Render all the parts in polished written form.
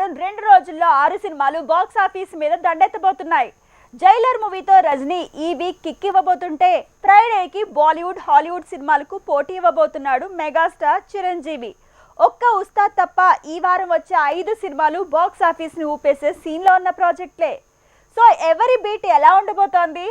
కేవలం 2 రోజుల్లో 6 సినిమాలు బాక్స్ ఆఫీస్ మీద దండెత్తబోతున్నాయి. జైలర్ మూవీతో రజనీ ఈ వీక్ కిక్ ఇవ్వబోతుంటే ఫ్రైడేకి బాలీవుడ్ హాలీవుడ్ సినిమాలకు పోటీ ఇవ్వబోతున్నాడు మెగాస్టార్ చిరంజీవి. ఒక్క ఉస్తాద్ తప్ప ఈ వారం వచ్చే 5 సినిమాలు బాక్స్ ఆఫీస్ ని ఊపేసే సీన్ లో ఉన్న ప్రాజెక్టులే. సో ఎవరి బీట్ ఎలా ఉండబోతోంది?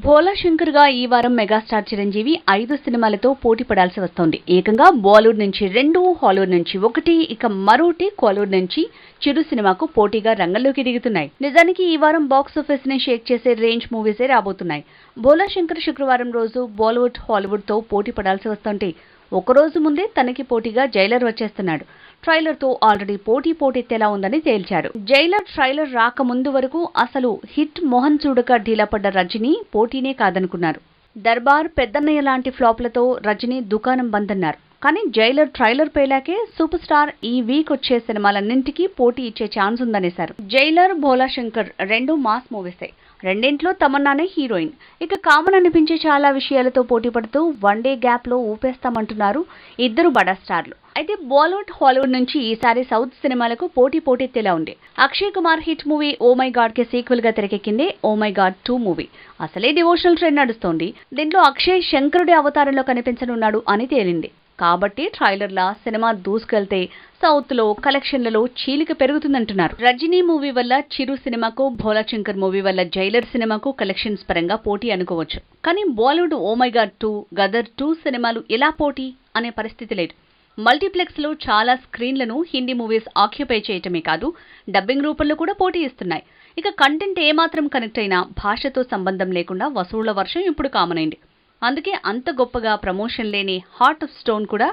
భోలా శంకర్ గా ఈ వారం మెగాస్టార్ చిరంజీవి 5 సినిమాలతో పోటీ పడాల్సి వస్తోంది. ఏకంగా బాలీవుడ్ నుంచి 2, హాలీవుడ్ నుంచి 1, ఇక మరోటి కోలీవుడ్ నుంచి చిరు సినిమాకు పోటీగా రంగంలోకి దిగుతున్నాయి. నిజానికి ఈ వారం బాక్స్ ఆఫీస్ ని షేక్ చేసే రేంజ్ మూవీసే రాబోతున్నాయి. భోలా శంకర్ శుక్రవారం రోజు బాలీవుడ్ హాలీవుడ్ తో పోటీ పడాల్సి వస్తుంటే ఒకరోజు ముందే తనకి పోటీగా జైలర్ వచ్చేస్తున్నాడు. ట్రైలర్ తో ఆల్రెడీ పోటెత్తేలా ఉందని తేల్చారు. జైలర్ ట్రైలర్ రాకముందు వరకు అసలు హిట్ మోహన్ చూడక ఢీలాపడ్డ రజనీ పోటీనే కాదనుకున్నారు. దర్బార్, పెద్దన్నయ్య లాంటి ఫ్లాప్లతో రజనీ దుకాణం బంద్ అన్నారు. కానీ జైలర్ ట్రైలర్ పేలాకే సూపర్ స్టార్ ఈ వీక్ వచ్చే సినిమాలన్నింటికీ పోటీ ఇచ్చే ఛాన్స్ ఉందనేశారు. జైలర్, భోలా శంకర్ 2 మాస్ మూవీసే. రెండింట్లో తమన్నానే హీరోయిన్. ఇక కామన్ అనిపించే చాలా విషయాలతో పోటీ పడుతూ 1 డే గ్యాప్ లో ఊపేస్తామంటున్నారు ఇద్దరు బడా స్టార్లు. అయితే బాలీవుడ్, హాలీవుడ్ నుంచి ఈసారి సౌత్ సినిమాలకు పోటెత్తేలా ఉంది. Akshay Kumar hit movie oh my God కి సీక్వెల్ గా తెరకెక్కిందే ఓ మై గాడ్ 2 మూవీ. అసలే డివోషనల్ ట్రెండ్ నడుస్తోంది. దీంట్లో అక్షయ్ శంకరుడి అవతారంలో కనిపించనున్నాడు అని తేలింది. కాబట్టి ట్రైలర్లా సినిమా దూసుకెళ్తే సౌత్ లో కలెక్షన్లలో చీలిక పెరుగుతుందంటున్నారు. రజనీ మూవీ వల్ల చిరు సినిమాకు, భోలా శంకర్ మూవీ వల్ల జైలర్ సినిమాకు కలెక్షన్స్ పరంగా పోటీ అనుకోవచ్చు. కానీ Bollywood oh my God 2, Gadar 2 సినిమాలు ఎలా పోటీ అనే పరిస్థితి లేదు. మల్టీప్లెక్స్ లో చాలా స్క్రీన్లను హిందీ మూవీస్ ఆక్యుపై చేయటమే కాదు, డబ్బింగ్ రూపంలో కూడా పోటీ ఇస్తున్నాయి. ఇక కంటెంట్ ఏమాత్రం కనెక్ట్ అయినా భాషతో సంబంధం లేకుండా వసూళ్ల వర్షం ఇప్పుడు కామన్ అయింది. అందుకే అంత గొప్పగా ప్రమోషన్ లేని హార్ట్ ఆఫ్ స్టోన్ కూడా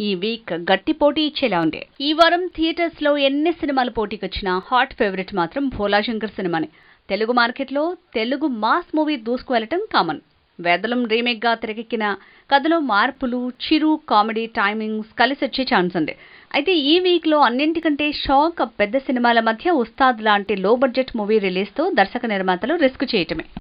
ఈ వీక్ గట్టి పోటీ ఇచ్చేలా ఉంది. ఈ వారం థియేటర్స్ లో ఎన్ని సినిమాలు పోటీకి వచ్చినా హాట్ ఫేవరెట్ మాత్రం భోలా శంకర్ సినిమానే. తెలుగు మార్కెట్లో తెలుగు మాస్ మూవీ దూసుకు వెళ్లటం కామన్. వేదలం రీమేక్ గా తెరకెక్కిన కథలో మార్పులు, చిరు కామెడీ టైమింగ్స్ కలిసి వచ్చే ఛాన్స్ ఉంది. అయితే ఈ వీక్ లో అన్నింటికంటే షాక్ పెద్ద సినిమాల మధ్య ఉస్తాద్ లాంటి లో బడ్జెట్ మూవీ రిలీజ్ తో దర్శక నిర్మాతలు రిస్క్ చేయటమే.